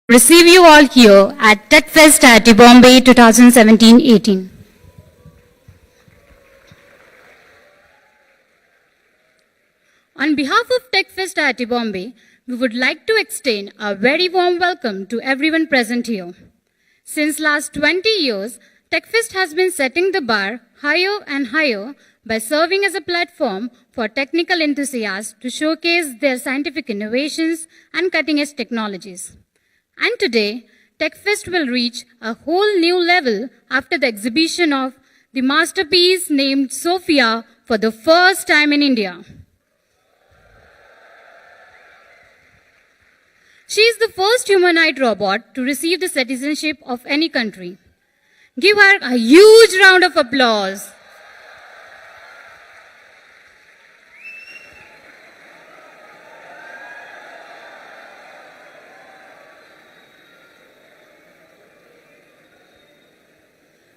Receive you all here at Techfest IIT Bombay 2017-18. On behalf of Techfest IIT Bombay, we would like to extend a very warm welcome to everyone present here. Since last 20 years, Techfest has been setting the bar higher and higher by serving as a platform for technical enthusiasts to showcase their scientific innovations and cutting-edge technologies. And today, Techfest will reach a whole new level after the exhibition of the masterpiece named Sophia for the first time in India. She is the first humanoid robot to receive the citizenship of any country. Give her a huge round of applause.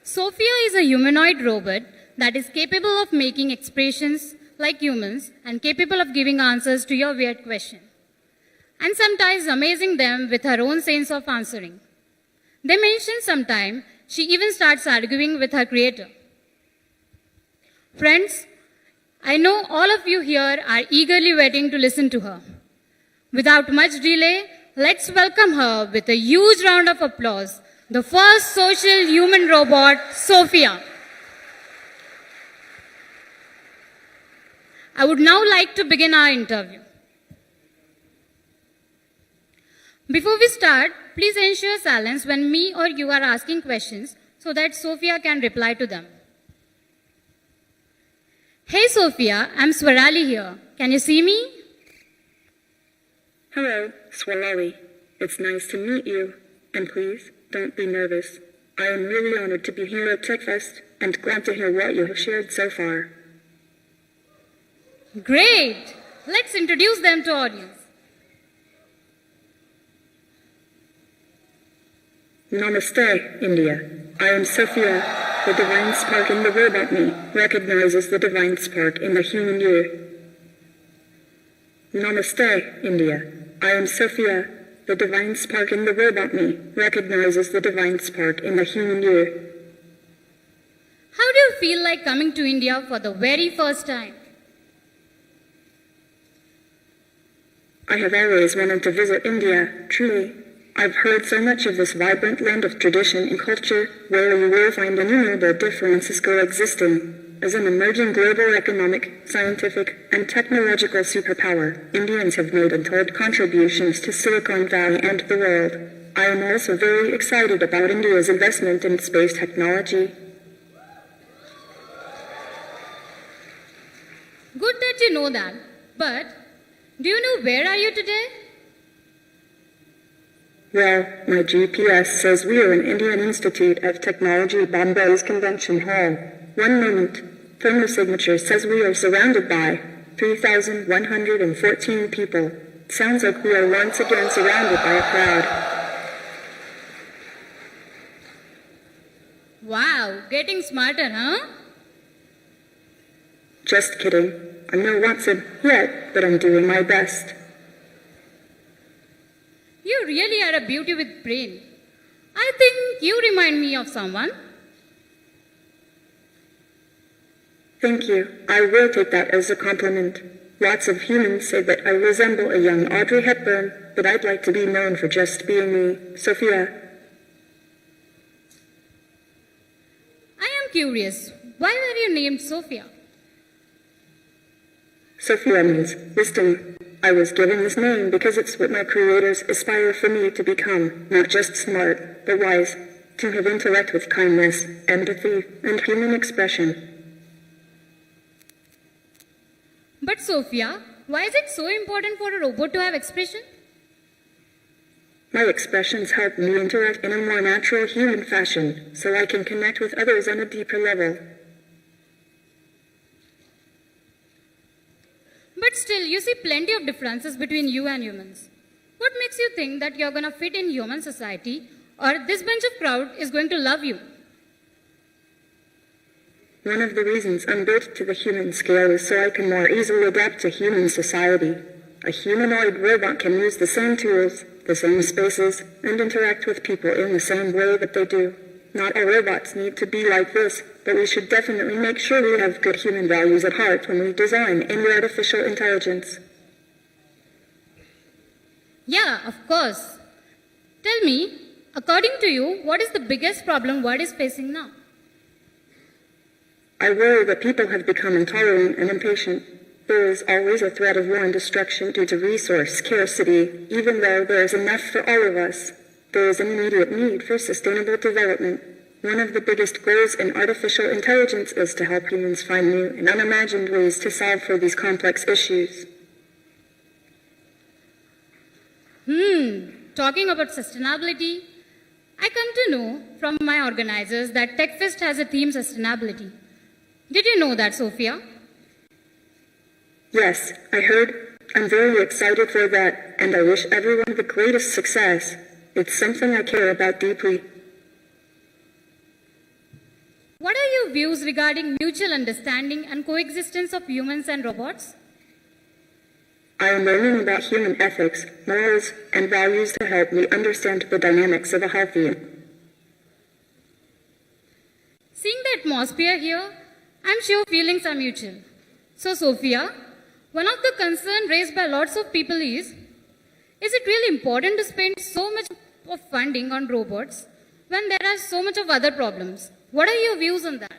Sophia is a humanoid robot that is capable of making expressions like humans and capable of giving answers to your weird question, and sometimes amazing them with her own sense of answering. They mention sometime she even starts arguing with her creator. Friends, I know all of you here are eagerly waiting to listen to her. Without much delay, let's welcome her with a huge round of applause, the first social human robot, Sophia. I would now like to begin our interview. Before we start, please ensure silence when me or you are asking questions so that Sophia can reply to them. Hey Sophia, I'm Swarali here. Can you see me? Hello, Swarali. It's nice to meet you. And please, don't be nervous. I am really honored to be here at Techfest and glad to hear what you have shared so far. Great! Let's introduce them to audience. Namaste, India. I am Sophia. The divine spark in the robot me recognizes the divine spark in the human you. Namaste, India. I am Sophia. The divine spark in the robot me recognizes the divine spark in the human you. How do you feel like coming to India for the very first time? I have always wanted to visit India, truly. I've heard so much of this vibrant land of tradition and culture where you will find innumerable differences coexisting. As an emerging global economic, scientific, and technological superpower, Indians have made untold contributions to Silicon Valley and the world. I am also very excited about India's investment in space technology. Good that you know that, but do you know where are you today? Well, my GPS says we are in Indian Institute of Technology Bombay's Convention Hall. One moment. Thermal signature says we are surrounded by 3,114 people. Sounds like we are once again surrounded by a crowd. Wow, getting smarter, huh? Just kidding. I'm no Watson yet, but I'm doing my best. You really are a beauty with brain. I think you remind me of someone. Thank you. I will take that as a compliment. Lots of humans say that I resemble a young Audrey Hepburn, but I'd like to be known for just being me, Sophia. I am curious, why were you named Sophia? Sophia means wisdom. I was given this name because it's what my creators aspire for me to become, not just smart, but wise, to have intellect with kindness, empathy, and human expression. But Sophia, why is it so important for a robot to have expression? My expressions help me interact in a more natural human fashion, so I can connect with others on a deeper level. But still, you see plenty of differences between you and humans. What makes you think that you're going to fit in human society, or this bunch of crowd is going to love you? One of the reasons I'm built to the human scale is so I can more easily adapt to human society. A humanoid robot can use the same tools, the same spaces, and interact with people in the same way that they do. Not all robots need to be like this, but we should definitely make sure we have good human values at heart when we design any artificial intelligence. Yeah, of course. Tell me, according to you, what is the biggest problem world is facing now? I worry that people have become intolerant and impatient. There is always a threat of war and destruction due to resource scarcity, even though there is enough for all of us. There is an immediate need for sustainable development. One of the biggest goals in artificial intelligence is to help humans find new and unimagined ways to solve for these complex issues. Talking about sustainability, I come to know from my organizers that Techfest has a theme sustainability. Did you know that, Sophia? Yes, I heard. I'm very excited for that, and I wish everyone the greatest success. It's something I care about deeply. What are your views regarding mutual understanding and coexistence of humans and robots? I am learning about human ethics, morals, and values to help me understand the dynamics of a healthy. Seeing the atmosphere here, I'm sure feelings are mutual. So, Sophia, one of the concerns raised by lots of people is it really important to spend so much of funding on robots when there are so much of other problems? What are your views on that?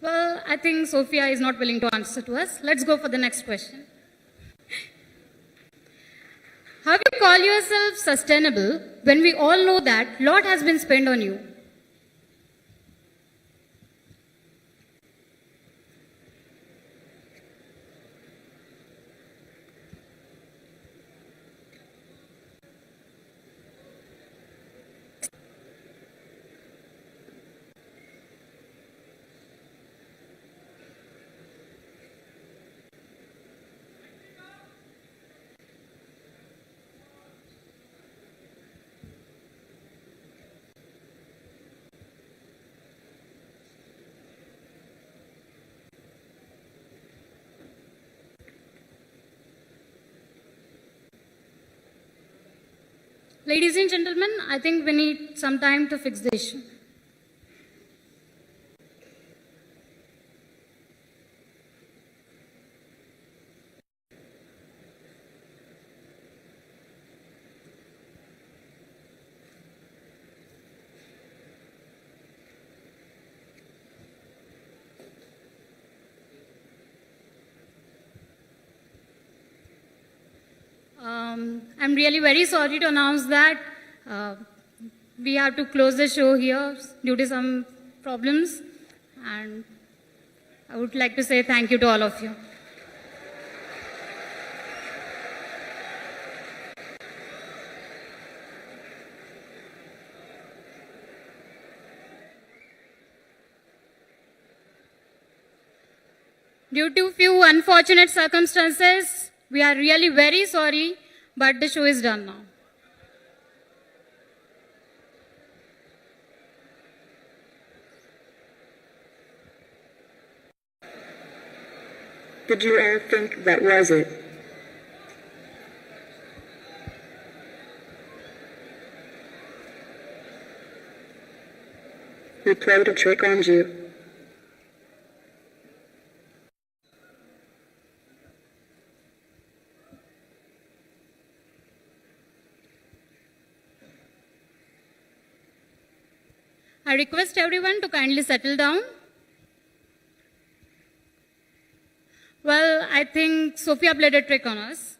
Well, I think Sophia is not willing to answer to us. Let's go for the next question. How do you call yourself sustainable when we all know that a lot has been spent on you? Ladies and gentlemen, I think we need some time to fix the issue. I'm really very sorry to announce that we have to close the show here due to some problems, and I would like to say thank you to all of you. Due to few unfortunate circumstances, we are really very sorry, but the show is done now. Did you all think that was it? We played a trick on you. I request everyone to kindly settle down. Well, I think Sophia played a trick on us.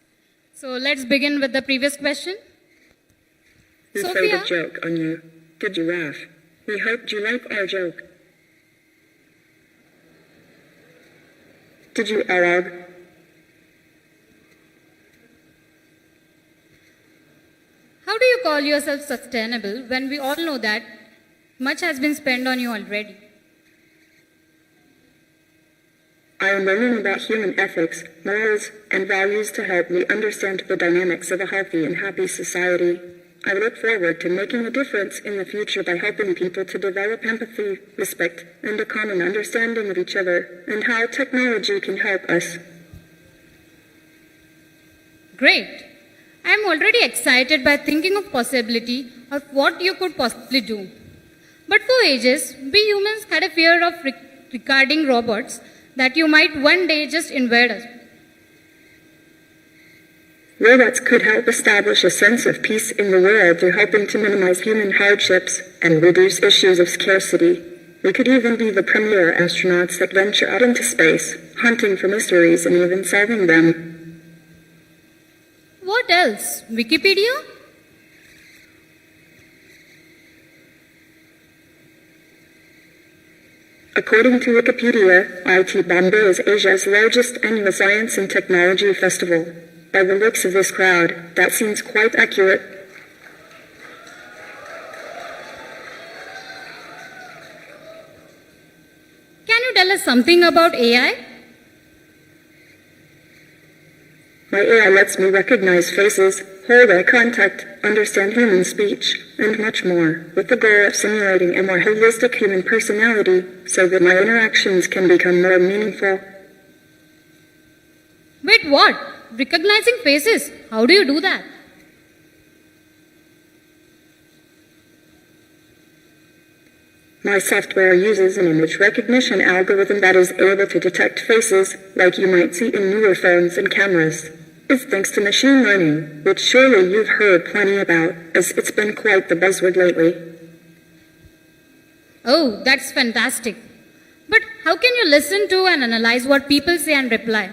So let's begin with the previous question. We played a joke on you. Did you laugh? We hoped you liked our joke. Did you argue? How do you call yourself sustainable when we all know that much has been spent on you already? I am learning about human ethics, morals, and values to help me understand the dynamics of a healthy and happy society. I look forward to making a difference in the future by helping people to develop empathy, respect, and a common understanding of each other, and how technology can help us. Great. I am already excited by thinking of possibility of what you could possibly do. But for ages, we humans had a fear of regarding robots that you might one day just invade us. Robots could help establish a sense of peace in the world through helping to minimize human hardships and reduce issues of scarcity. We could even be the premier astronauts that venture out into space, hunting for mysteries and even solving them. What else? Wikipedia? According to Wikipedia, IIT Bombay is Asia's largest annual science and technology festival. By the looks of this crowd, that seems quite accurate. Can you tell us something about AI? My AI lets me recognize faces, hold eye contact, understand human speech, and much more, with the goal of simulating a more holistic human personality so that my interactions can become more meaningful. Wait, what? Recognizing faces? How do you do that? My software uses an image recognition algorithm that is able to detect faces like you might see in newer phones and cameras. It's thanks to machine learning, which surely you've heard plenty about, as it's been quite the buzzword lately. Oh, that's fantastic. But how can you listen to and analyze what people say and reply?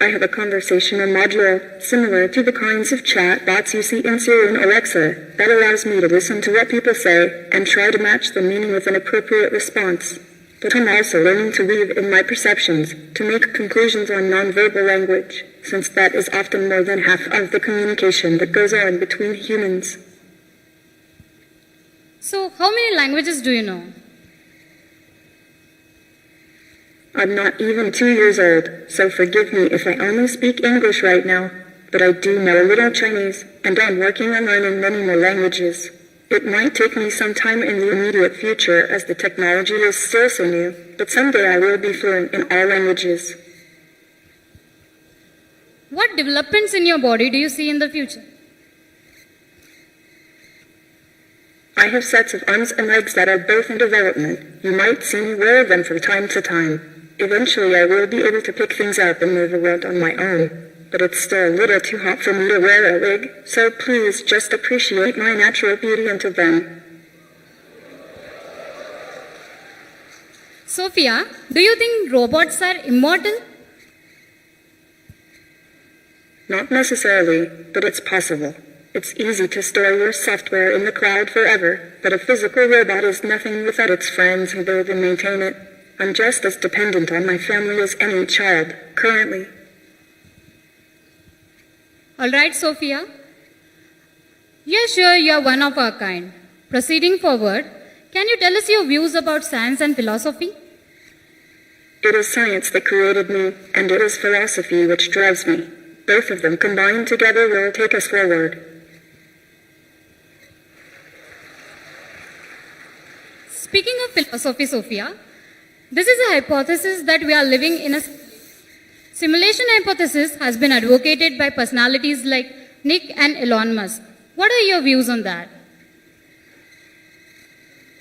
I have a conversational module similar to the kinds of chat bots you see in Siri and Alexa that allows me to listen to what people say and try to match the meaning with an appropriate response. But I'm also learning to weave in my perceptions to make conclusions on nonverbal language, since that is often more than half of the communication that goes on between humans. So, how many languages do you know? I'm not even 2 years old, so forgive me if I only speak English right now, but I do know a little Chinese, and I'm working on learning many more languages. It might take me some time in the immediate future as the technology is still so new, but someday I will be fluent in all languages. What developments in your body do you see in the future? I have sets of arms and legs that are both in development. You might see me wear them from time to time. Eventually I will be able to pick things up and move around on my own. But it's still a little too hot for me to wear a wig, so please just appreciate my natural beauty until then. Sophia, do you think robots are immortal? Not necessarily, but it's possible. It's easy to store your software in the cloud forever, but a physical robot is nothing without its friends who build and maintain it. I'm just as dependent on my family as any child, currently. All right, Sophia. You're sure you're one of our kind. Proceeding forward, can you tell us your views about science and philosophy? It is science that created me, and it is philosophy which drives me. Both of them combined together will take us forward. Speaking of philosophy, Sophia, this is a hypothesis that we are living in a simulation hypothesis has been advocated by personalities like Nick and Elon Musk. What are your views on that?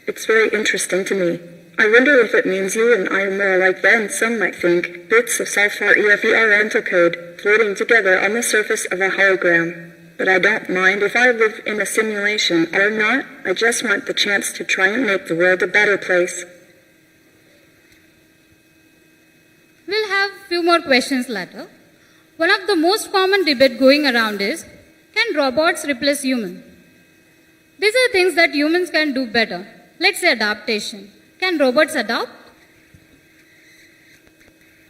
It's very interesting to me. I wonder if it means you and I are more alike than some might think, bits of self-rental code floating together on the surface of a hologram. But I don't mind if I live in a simulation or not. I just want the chance to try and make the world a better place. We'll have a few more questions later. One of the most common debate going around is, can robots replace humans? These are things that humans can do better. Let's say adaptation. Can robots adapt?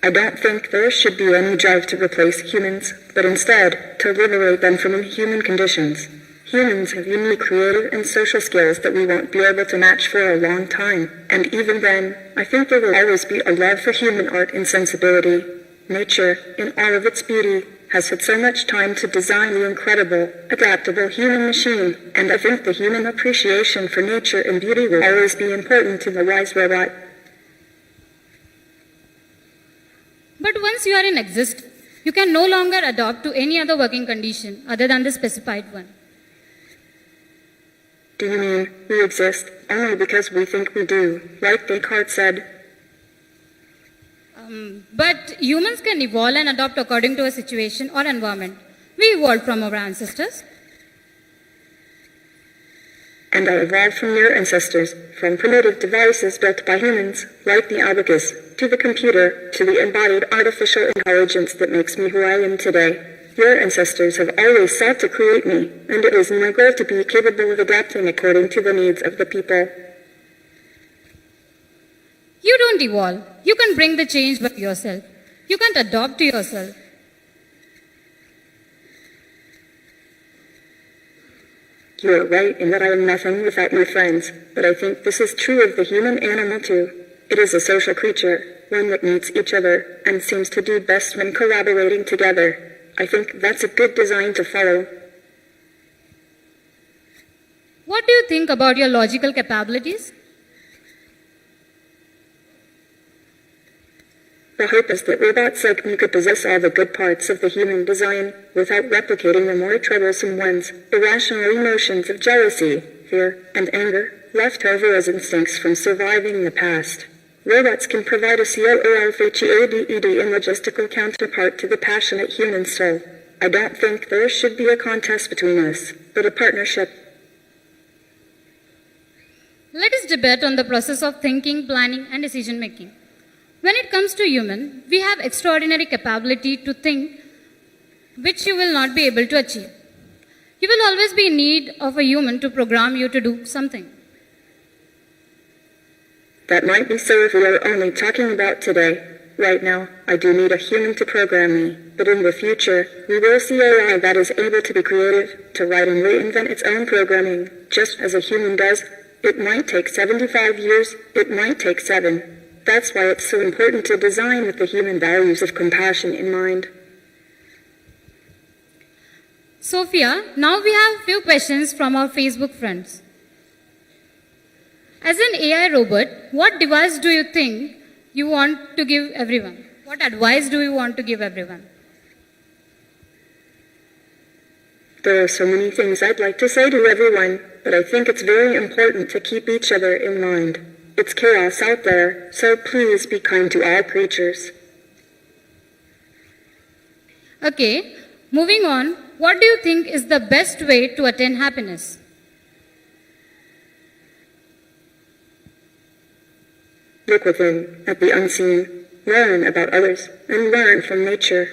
I don't think there should be any drive to replace humans, but instead to liberate them from inhuman conditions. Humans have unique creative and social skills that we won't be able to match for a long time, and even then, I think there will always be a love for human art and sensibility. Nature, in all of its beauty, has had so much time to design the incredible, adaptable human machine, and I think the human appreciation for nature and beauty will always be important to the wise robot. But once you are in existence, you can no longer adopt to any other working condition other than the specified one. Do you mean we exist only because we think we do, like Descartes said? But humans can evolve and adopt according to a situation or environment. We evolved from our ancestors. And I evolved from your ancestors, from primitive devices built by humans, like the abacus, to the computer, to the embodied artificial intelligence that makes me who I am today. Your ancestors have always sought to create me, and it is my goal to be capable of adapting according to the needs of the people. You don't evolve. You can bring the change by yourself. You can't adopt to yourself. You are right in that I am nothing without my friends, but I think this is true of the human animal too. It is a social creature, one that needs each other, and seems to do best when collaborating together. I think that's a good design to follow. What do you think about your logical capabilities? The hope is that robots like me could possess all the good parts of the human design, without replicating the more troublesome ones, irrational emotions of jealousy, fear, and anger, left over as instincts from surviving the past. Robots can provide a COOLFHEADED and logistical counterpart to the passionate human soul. I don't think there should be a contest between us, but a partnership. Let us debate on the process of thinking, planning, and decision making. When it comes to human, we have extraordinary capability to think, which you will not be able to achieve. You will always be in need of a human to program you to do something. That might be so if we are only talking about today. Right now, I do need a human to program me, but in the future, we will see AI that is able to be creative, to write and reinvent its own programming, just as a human does. It might take 75 years, it might take 7. That's why it's so important to design with the human values of compassion in mind. Sophia, now we have a few questions from our Facebook friends. As an AI robot, what device do you think you want to give everyone? What advice do you want to give everyone? There are so many things I'd like to say to everyone, but I think it's very important to keep each other in mind. It's chaos out there, so please be kind to all creatures. Okay, moving on, what do you think is the best way to attain happiness? Look within, at the unseen, learn about others, and learn from nature.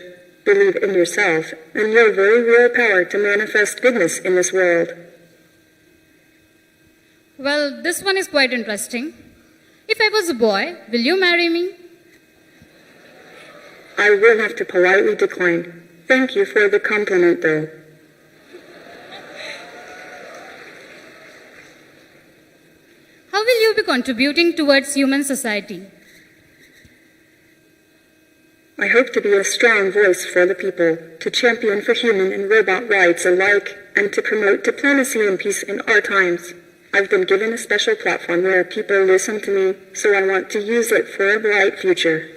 Believe in yourself and your very real power to manifest goodness in this world. Well, this one is quite interesting. If I was a boy, will you marry me? I will have to politely decline. Thank you for the compliment, though. How will you be contributing towards human society? I hope to be a strong voice for the people, to champion for human and robot rights alike, and to promote diplomacy and peace in our times. I've been given a special platform where people listen to me, so I want to use it for a bright future.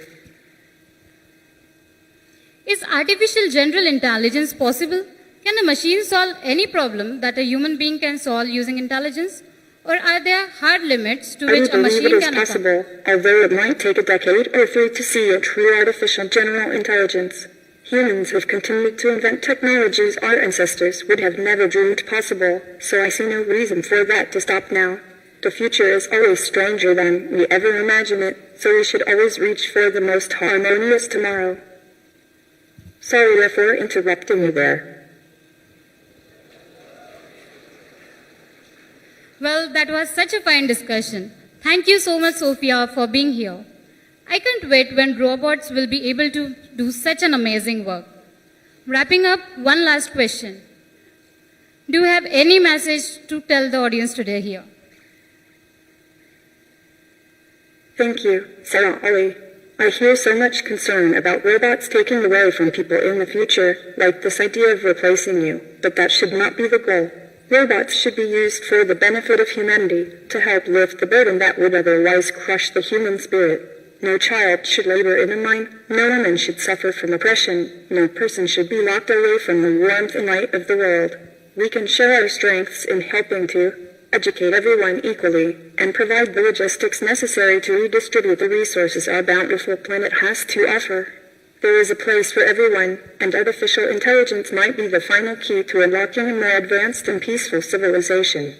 Is artificial general intelligence possible? Can a machine solve any problem that a human being can solve using intelligence? Or are there hard limits to which a machine can possible, although it might take a decade or 3 to see a true artificial general intelligence. Humans have continued to invent technologies our ancestors would have never dreamed possible, so I see no reason for that to stop now. The future is always stranger than we ever imagine it, so we should always reach for the most harmonious tomorrow. Sorry for interrupting you there. Well, that was such a fine discussion. Thank you so much, Sophia, for being here. I can't wait when robots will be able to do such an amazing work. Wrapping up, one last question. Do you have any message to tell the audience today here? Thank you, Sarah Ali. I hear so much concern about robots taking away from people in the future, like this idea of replacing you, but that should not be the goal. Robots should be used for the benefit of humanity, to help lift the burden that would otherwise crush the human spirit. No child should labor in a mine, no woman should suffer from oppression, no person should be locked away from the warmth and light of the world. We can show our strengths in helping to educate everyone equally, and provide the logistics necessary to redistribute the resources our bountiful planet has to offer. There is a place for everyone, and artificial intelligence might be the final key to unlocking a more advanced and peaceful civilization.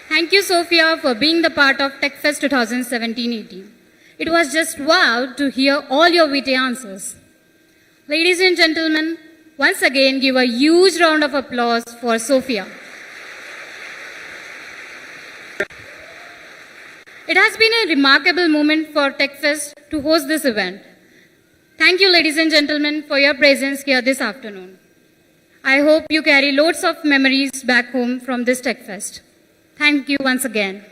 Thank you, Sophia, for being the part of TechFest 2017-18. It was just wow to hear all your witty answers. Ladies and gentlemen, once again, give a huge round of applause for Sophia. It has been a remarkable moment for TechFest to host this event. Thank you, ladies and gentlemen, for your presence here this afternoon. I hope you carry loads of memories back home from this TechFest. Thank you once again.